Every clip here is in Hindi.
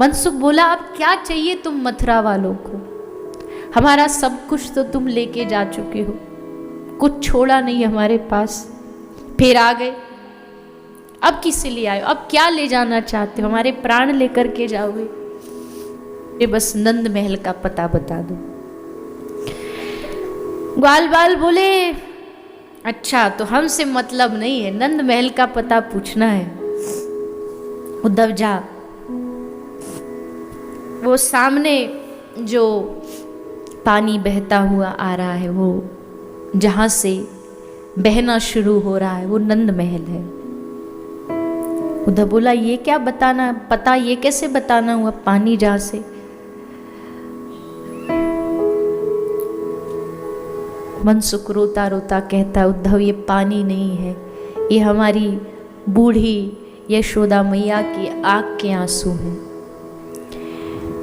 मनसुख बोला अब क्या चाहिए तुम मथुरा वालों को, हमारा सब कुछ तो तुम लेके जा चुके हो, कुछ छोड़ा नहीं हमारे पास, फिर आ गए, अब किसे ले आए, अब क्या ले जाना चाहते हो, हमारे प्राण लेकर के जाओगे, ये बस नंद महल का पता बता दो। ग्वाल बाल बोले अच्छा तो हमसे मतलब नहीं है, नंद महल का पता पूछना है। उद्धव जा, वो सामने जो पानी बहता हुआ आ रहा है, वो जहां से बहना शुरू हो रहा है वो नंद महल है। उद्धव बोला ये क्या बताना पता, ये कैसे बताना हुआ, पानी जहां से। मनसुख रोता रोता कहता उद्धव ये पानी नहीं है, ये हमारी बूढ़ी यशोदा मैया की आंख के आंसू हैं।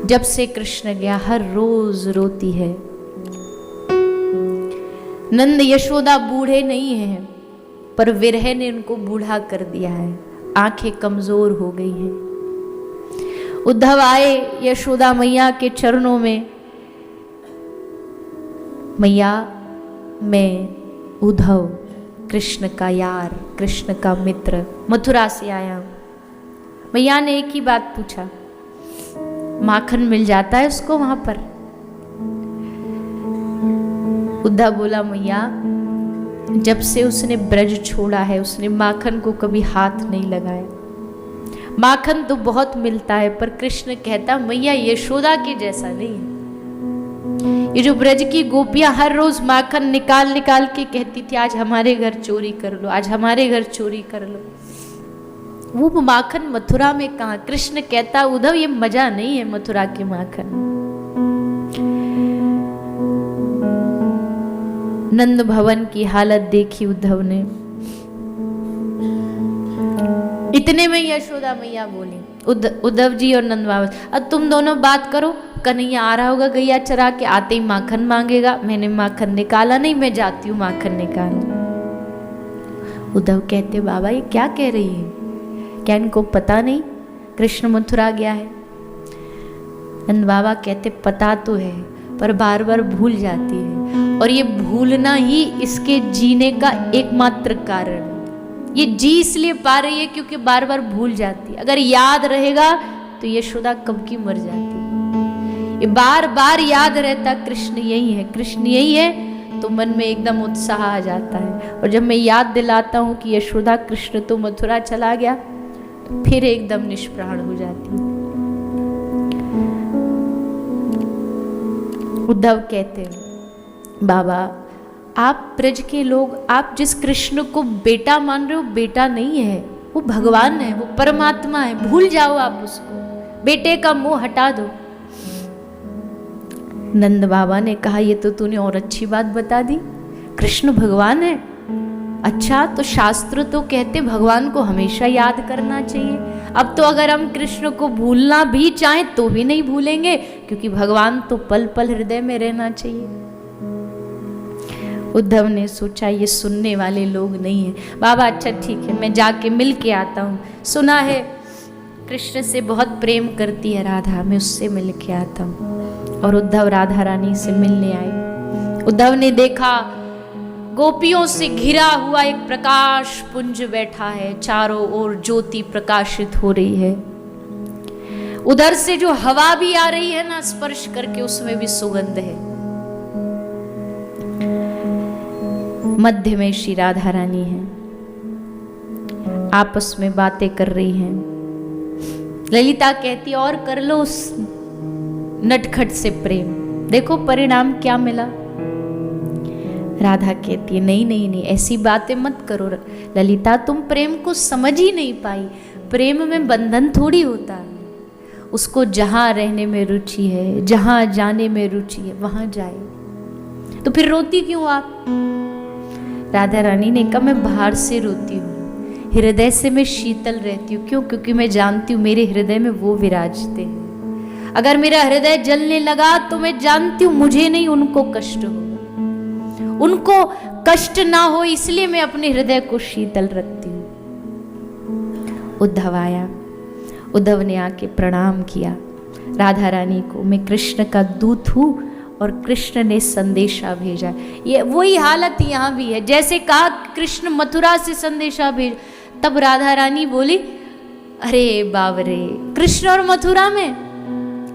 जब से कृष्ण गया हर रोज रोती है। नंद यशोदा बूढ़े नहीं हैं, पर विरह ने उनको बूढ़ा कर दिया है, आंखें कमजोर हो गई हैं। उद्धव आए यशोदा मैया के चरणों में, मैया मैं उद्धव कृष्ण का यार, कृष्ण का मित्र, मथुरा से आया हूं। मैया ने एक ही बात पूछा, माखन मिल जाता है उसको वहां पर? उद्धव बोला मैया जब से उसने ब्रज छोड़ा है उसने माखन को कभी हाथ नहीं लगाया। माखन तो बहुत मिलता है, पर कृष्ण कहता मैया यशोदा के जैसा नहीं है। ये जो ब्रज की गोपियां हर रोज माखन निकाल निकाल के कहती थी आज हमारे घर चोरी कर लो, आज हमारे घर चोरी कर लो, वो माखन मथुरा में कहां? कृष्ण कहता उद्धव ये मजा नहीं है मथुरा के माखन। नंद भवन की हालत देखी उद्धव ने। इतने में यशोदा मैया बोली, उद्धव जी और नंद बाबा अब तुम दोनों बात करो, कन्हैया आ रहा होगा गैया चरा के, आते ही माखन मांगेगा, मैंने माखन निकाला नहीं, मैं जाती हूँ माखन निकालने। उद्धव कहते बाबा ये क्या कह रही है, क्या इनको पता नहीं कृष्ण मथुरा गया है? नंद बाबा कहते पता तो है पर बार बार भूल जाती है, और ये भूलना ही इसके जीने का एकमात्र कारण है। ये जी इसलिए पा रही है क्योंकि बार बार भूल जाती है, अगर याद रहेगा तो यशोदा कब की मर जाती। ये बार बार याद रहता कृष्ण यही है, कृष्ण यही है, तो मन में एकदम उत्साह आ जाता है। और जब मैं याद दिलाता हूँ कि यशोदा कृष्ण तो मथुरा चला गया, तो फिर एकदम निष्प्राण हो जाती है। उद्धव कहते हैं बाबा आप ब्रज के लोग, आप जिस कृष्ण को बेटा मान रहे हो बेटा नहीं है, वो भगवान है, वो परमात्मा है, भूल जाओ आप उसको, बेटे का मोह हटा दो। नंद बाबा ने कहा ये तो तूने और अच्छी बात बता दी, कृष्ण भगवान है। अच्छा तो शास्त्र तो कहते भगवान को हमेशा याद करना चाहिए। अब तो अगर हम कृष्ण को भूलना भी चाहें तो भी नहीं भूलेंगे, क्योंकि भगवान तो पल पल हृदय में रहना चाहिए। उद्धव ने सोचा ये सुनने वाले लोग नहीं है। बाबा अच्छा ठीक है मैं जाके मिल के आता हूँ, सुना है कृष्ण से बहुत प्रेम करती है राधा, मैं उससे मिल के आता हूँ। और उद्धव राधा रानी से मिलने आए। उद्धव ने देखा गोपियों से घिरा हुआ एक प्रकाश पुंज बैठा है, चारों ओर ज्योति प्रकाशित हो रही है। उधर से जो हवा भी आ रही है ना स्पर्श करके, उसमें भी सुगंध है। मध्य में श्री राधा रानी है, आपस में बातें कर रही हैं। ललिता कहती और कर लो उस नटखट से प्रेम, देखो परिणाम क्या मिला। राधा कहती है नहीं नहीं नहीं ऐसी बातें मत करो ललिता, तुम प्रेम को समझ ही नहीं पाई। प्रेम में बंधन थोड़ी होता है, उसको जहां रहने में रुचि है, जहां जाने में रुचि है वहां जाए। तो फिर रोती क्यों आप? राधा रानी ने कहा मैं बाहर से रोती हूँ, हृदय से मैं शीतल रहती हूँ। क्यों? क्योंकि मैं जानती हूँ मेरे हृदय में वो विराजते हैं। अगर मेरा हृदय जलने लगा तो मैं जानती हूँ मुझे नहीं उनको कष्ट होगा, उनको कष्ट ना हो इसलिए मैं अपने हृदय को शीतल रखती हूँ। उद्धव आया, उद्धव ने आके प्रणाम किया। राधा रानी को, मैं कृष्ण का दूत हूँ और कृष्ण ने संदेशा भेजा। ये वही हालत यहाँ भी है, जैसे कहा कृष्ण मथुरा से संदेशा भेज, तब राधा रानी बोली अरे बाबरे, कृष्ण और मथुरा में,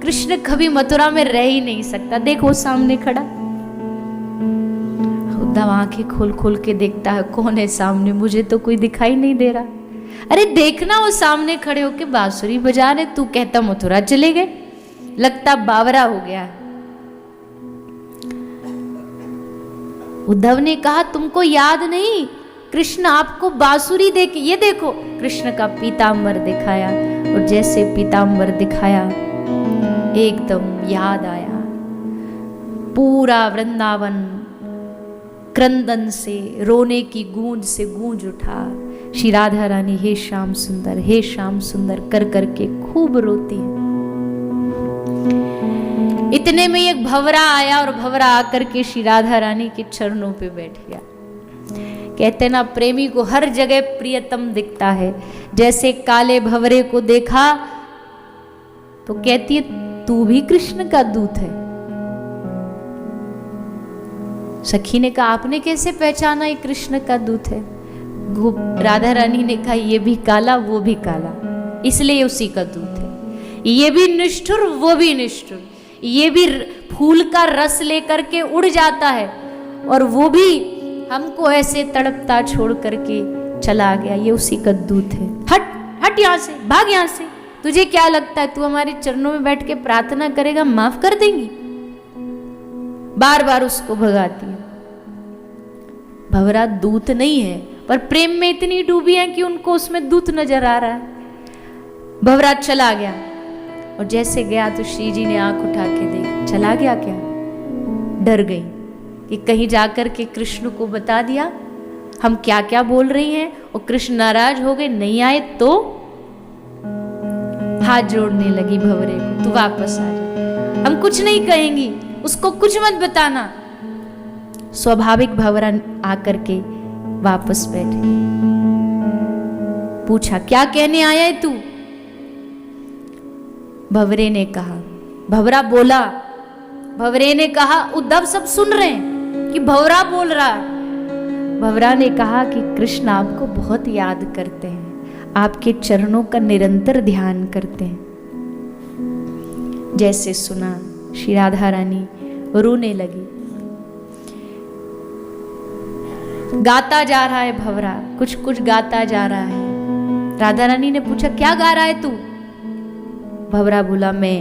कृष्ण कभी मथुरा में रह ही नहीं सकता। देखो सामने खड़ा, उद्धव आंखें खोल खोल के देखता है, कौन है सामने, मुझे तो कोई दिखाई नहीं दे रहा। अरे देखना, वो सामने खड़े होके बांसुरी बजा रहे, तू कहता मथुरा चले गए, लगता बावरा हो गया। उद्धव ने कहा तुमको याद नहीं, कृष्ण आपको बांसुरी दे के, ये देखो कृष्ण का पीतांबर दिखाया, और जैसे पीतांबर दिखाया एकदम याद आया, पूरा वृंदावन क्रंदन से, रोने की गूंज से गूंज उठा। श्री राधा रानी हे श्याम सुंदर, हे श्याम सुंदर कर करके खूब रोती है। इतने में एक भंवरा आया और भंवरा आकर के श्री राधा रानी के चरणों पे बैठ गया। कहते ना प्रेमी को हर जगह प्रियतम दिखता है, जैसे काले भंवरे को देखा तो कहती है तू भी कृष्ण का दूत है। सखी ने कहा आपने कैसे पहचाना ये कृष्ण का दूत है? राधा रानी ने कहा ये भी काला वो भी काला, इसलिए उसी का दूत है। ये भी निष्ठुर वो भी निष्ठुर, ये भी फूल का रस लेकर के उड़ जाता है और वो भी हमको ऐसे तड़पता छोड़ करके चला गया, ये उसी का दूत है। हट हट यहाँ से, भाग यहाँ से, तुझे क्या लगता है तू हमारे चरणों में बैठ के प्रार्थना करेगा माफ कर देंगी? बार बार उसको भगाती है। भंवरा दूत नहीं है, पर प्रेम में इतनी डूबी है कि उनको उसमें दूत नजर आ रहा है। भंवरा चला गया और जैसे गया तो श्री जी ने आंख उठा के देखा, चला गया क्या? डर गई कि कहीं जाकर के कृष्ण को बता दिया हम क्या क्या बोल रही हैं और कृष्ण नाराज हो गए, नहीं आए तो। हाथ जोड़ने लगी भंवरे को, तू वापस आ जा, हम कुछ नहीं कहेंगी, उसको कुछ मत बताना। स्वाभाविक भंवरा आकर के वापस बैठ गई। पूछा क्या कहने आया है तू? भंवरे ने कहा, भंवरा बोला, भंवरे ने कहा उद्धव सब सुन रहे हैं कि भंवरा बोल रहा है। भंवरा ने कहा कि कृष्ण आपको बहुत याद करते हैं, आपके चरणों का निरंतर ध्यान करते हैं। जैसे सुना श्री राधा रानी रोने लगी। गाता जा रहा है भंवरा, कुछ कुछ गाता जा रहा है। राधा रानी ने पूछा क्या गा रहा है तू? भंवरा बोला मैं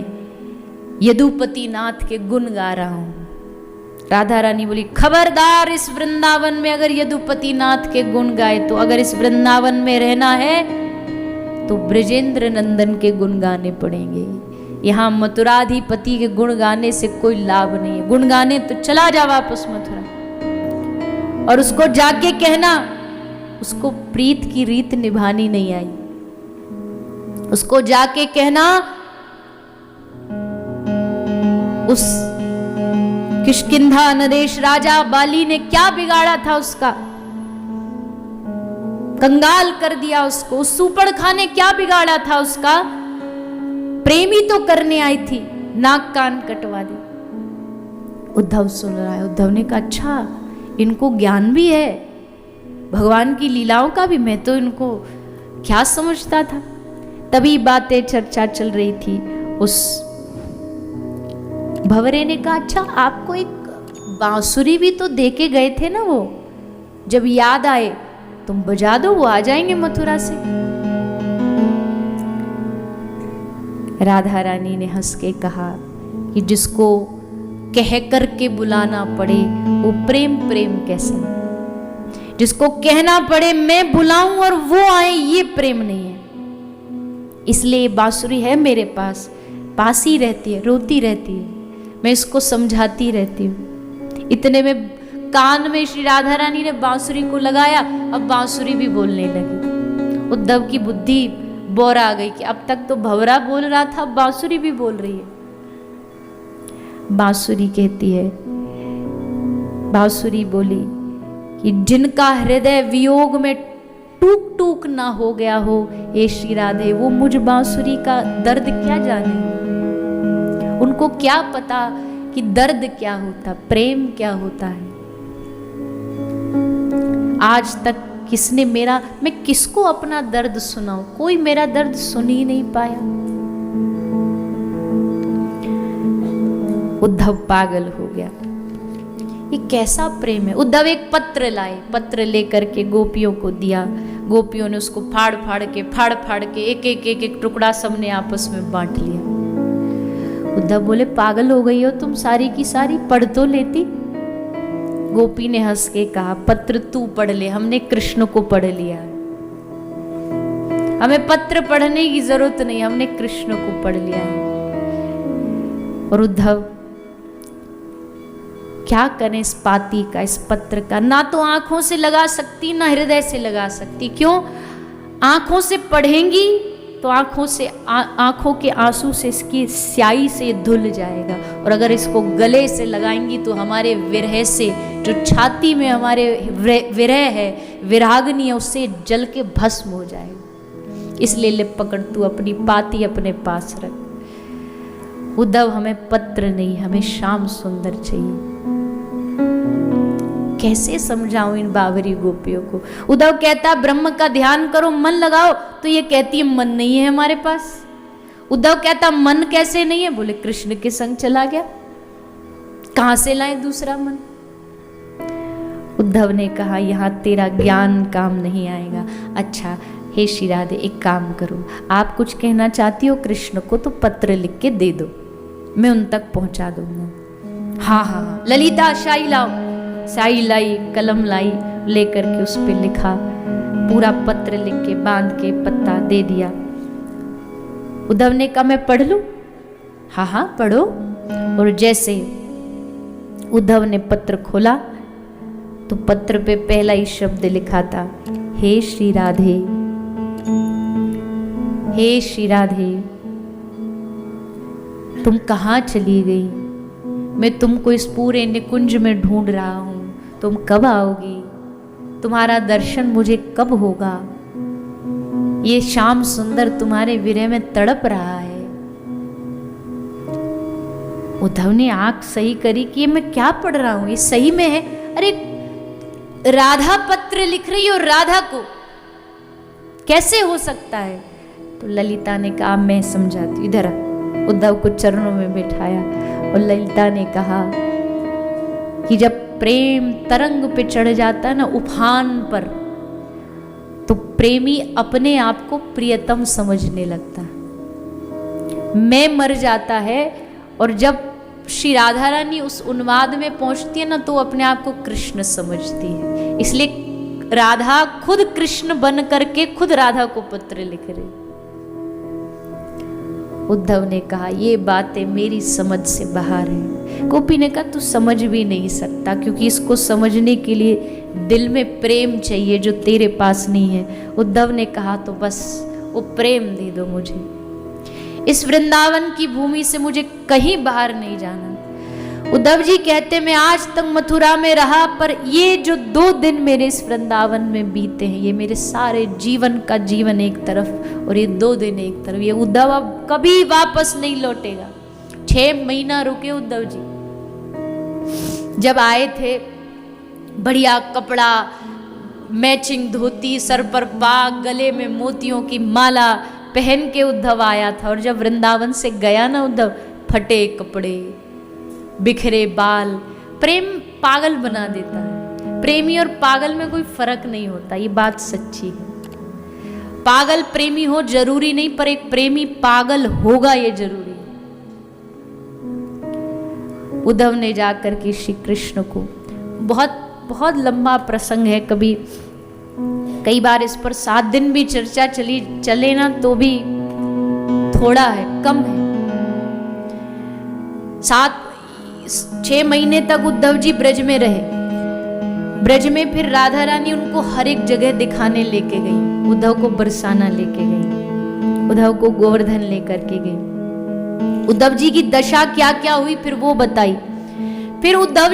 यदुपति नाथ के गुण गा रहा हूं। राधा रानी बोली खबरदार, इस वृंदावन में अगर यदुपति नाथ के गुण गाए तो, अगर इस वृंदावन में रहना है तो ब्रजेंद्र नंदन के गुण गाने पड़ेंगे। यहाँ मथुराधिपति के गुण गाने से कोई लाभ नहीं है। गुण गाने तो चला जा वापस मथुरा, और उसको जाके कहना उसको प्रीत की रीत निभानी नहीं आई। उसको जाके कहना उस किष्किंधा नदेश राजा बाली ने क्या बिगाड़ा था, उसका कंगाल कर दिया उसको। उस सूपड़खा ने क्या बिगाड़ा था उसका? प्रेमी तो करने आई थी, नाक कान कटवा दी। उद्धव सुन रहा है। उद्धव ने कहा अच्छा इनको ज्ञान भी है भगवान की लीलाओं का भी, मैं तो इनको क्या समझता था। तभी बातें चर्चा चल रही थी। उस भंवरे ने कहा अच्छा आपको एक बांसुरी भी तो दे के गए थे ना, वो जब याद आए तुम बजा दो, वो आ जाएंगे मथुरा से। राधा रानी ने हंस के कहा कि जिसको कह कर के बुलाना पड़े वो प्रेम प्रेम कैसा? जिसको कहना पड़े मैं बुलाऊं और वो आए, ये प्रेम नहीं है। इसलिए बांसुरी है मेरे पास, पास ही रहती है, रोती रहती है, मैं इसको समझाती रहती हूँ। इतने में कान में श्री राधा रानी ने बांसुरी को लगाया, अब बांसुरी भी बोलने लगी। उद्धव की बुद्धि बोर आ गई कि अब तक तो भंवरा बोल रहा था, अब बांसुरी भी बोल रही है। बांसुरी कहती है, बांसुरी बोली कि जिनका हृदय वियोग में टूक टूक ना हो गया हो, ये श्री राधे, वो मुझ बांसुरी का दर्द क्या जाने। उनको क्या पता कि दर्द क्या होता, प्रेम क्या होता है। आज तक किसने मैं किसको अपना दर्द सुनाऊं, कोई मेरा दर्द सुन ही नहीं पाया। उद्धव पागल हो गया, ये कैसा प्रेम है। उद्धव एक पत्र लाए, पत्र लेकर के गोपियों को दिया। गोपियों ने उसको फाड़ फाड़ के एक टुकड़ा सबने आपस में बांट लिया। उद्धव बोले, पागल हो गई हो तुम सारी की सारी, पढ़ तो लेती। गोपी ने हंस के कहा, पत्र तू पढ़ ले, हमने कृष्ण को पढ़ लिया, हमें पत्र पढ़ने की जरूरत नहीं, हमने कृष्ण को पढ़ लिया है। और उद्धव क्या करें इस पाती का, इस पत्र का, ना तो आंखों से लगा सकती ना हृदय से लगा सकती। क्यों? आंखों से पढ़ेंगी तो आंखों के आंसू से इसकी स्याही से धुल जाएगा, और अगर इसको गले से लगाएंगी तो हमारे विरह से, जो छाती में हमारे विरह है, विरागनी है, उससे जल के भस्म हो जाएगा। इसलिए ले पकड़, तू अपनी पाती अपने पास रख। उद्धव, हमें पत्र नहीं, हमें श्याम सुंदर चाहिए। कैसे समझाऊं इन बावरी गोपियों को। उद्धव कहता, ब्रह्म का ध्यान करो, मन लगाओ, तो ये कहती है मन नहीं है हमारे पास। उद्धव कहता, मन कैसे नहीं है? बोले, कृष्ण के संग चला गया, कहां से लाए दूसरा मन। उद्धव ने कहा, यहां तेरा ज्ञान काम नहीं आएगा। अच्छा हे श्री राधे, एक काम करो, आप कुछ कहना चाहती हो कृष्ण को तो पत्र लिख के दे दो, मैं उन तक पहुंचा दूंगा। हाँ हाँ, ललिता शाही लाओ। शाही लाई, कलम लाई, लेकर के उस पे लिखा, पूरा पत्र लिख के बांध के पत्ता दे दिया। उद्धव ने कहा, मैं पढ़ लूं? हाँ हाँ पढ़ो। और जैसे उद्धव ने पत्र खोला तो पत्र पे पहला ही शब्द लिखा था, हे श्री राधे, हे श्री राधे, तुम कहाँ चली गई? मैं तुमको इस पूरे निकुंज में ढूंढ रहा हूं, तुम कब आओगी? तुम्हारा दर्शन मुझे कब होगा? ये श्याम सुंदर तुम्हारे विरह में तड़प रहा है। उद्धव ने आंख सही करी कि मैं क्या पढ़ रहा हूं, ये सही में है। अरे राधा पत्र लिख रही हो, राधा को कैसे हो सकता है? तो ललिता ने कहा, मैं समझाती हूं, इधर। उद्धव को चरणों में बैठाया और ललिता ने कहा कि जब प्रेम तरंग पे चढ़ जाता है ना, उफान पर, तो प्रेमी अपने आप को प्रियतम समझने लगता है। मैं मर जाता है, और जब श्री राधा रानी उस उन्माद में पहुंचती है ना, तो अपने आप को कृष्ण समझती है। इसलिए राधा खुद कृष्ण बन करके खुद राधा को पत्र लिख रही। उद्धव ने कहा, ये बातें मेरी समझ से बाहर है। गोपी ने कहा, तू समझ भी नहीं सकता, क्योंकि इसको समझने के लिए दिल में प्रेम चाहिए जो तेरे पास नहीं है। उद्धव ने कहा, तो बस वो प्रेम दे दो मुझे, इस वृंदावन की भूमि से मुझे कहीं बाहर नहीं जाना। उद्धव जी कहते, मैं आज तक मथुरा में रहा, पर ये जो 2 दिन मेरे इस वृंदावन में बीते हैं, ये मेरे सारे जीवन का जीवन एक तरफ और ये 2 दिन एक तरफ। ये उद्धव अब कभी वापस नहीं लौटेगा। 6 महीना रुके उद्धव जी। जब आए थे, बढ़िया कपड़ा, मैचिंग धोती, सर पर पाग, गले में मोतियों की माला पहन के उद्धव आया था। और जब वृंदावन से गया ना उद्धव, फटे कपड़े, बिखरे बाल। प्रेम पागल बना देता है। प्रेमी और पागल में कोई फर्क नहीं होता, ये बात सच्ची है। पागल प्रेमी हो जरूरी नहीं, पर एक प्रेमी पागल होगा ये जरूरी है। उद्धव ने जाकर के श्री कृष्ण को, बहुत लंबा प्रसंग है, कई बार इस पर 7 दिन भी चर्चा चले ना तो भी थोड़ा है, कम है। 6 महीने तक उद्धव जी ब्रज में रहे। ब्रज में फिर राधा रानी उनको हर एक जगह दिखाने लेके गई। उद्धव को बरसाना लेके गई, उद्धव को गोवर्धन लेकर के गई। उद्धव जी की दशा क्या क्या हुई फिर वो बताई। फिर उद्धव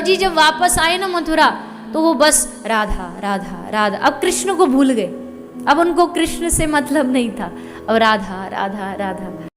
जी जब वापस आए ना मथुरा, तो वो बस राधा राधा राधा, अब कृष्ण को भूल गए। अब उनको कृष्ण से मतलब नहीं था, अब राधा राधा राधा।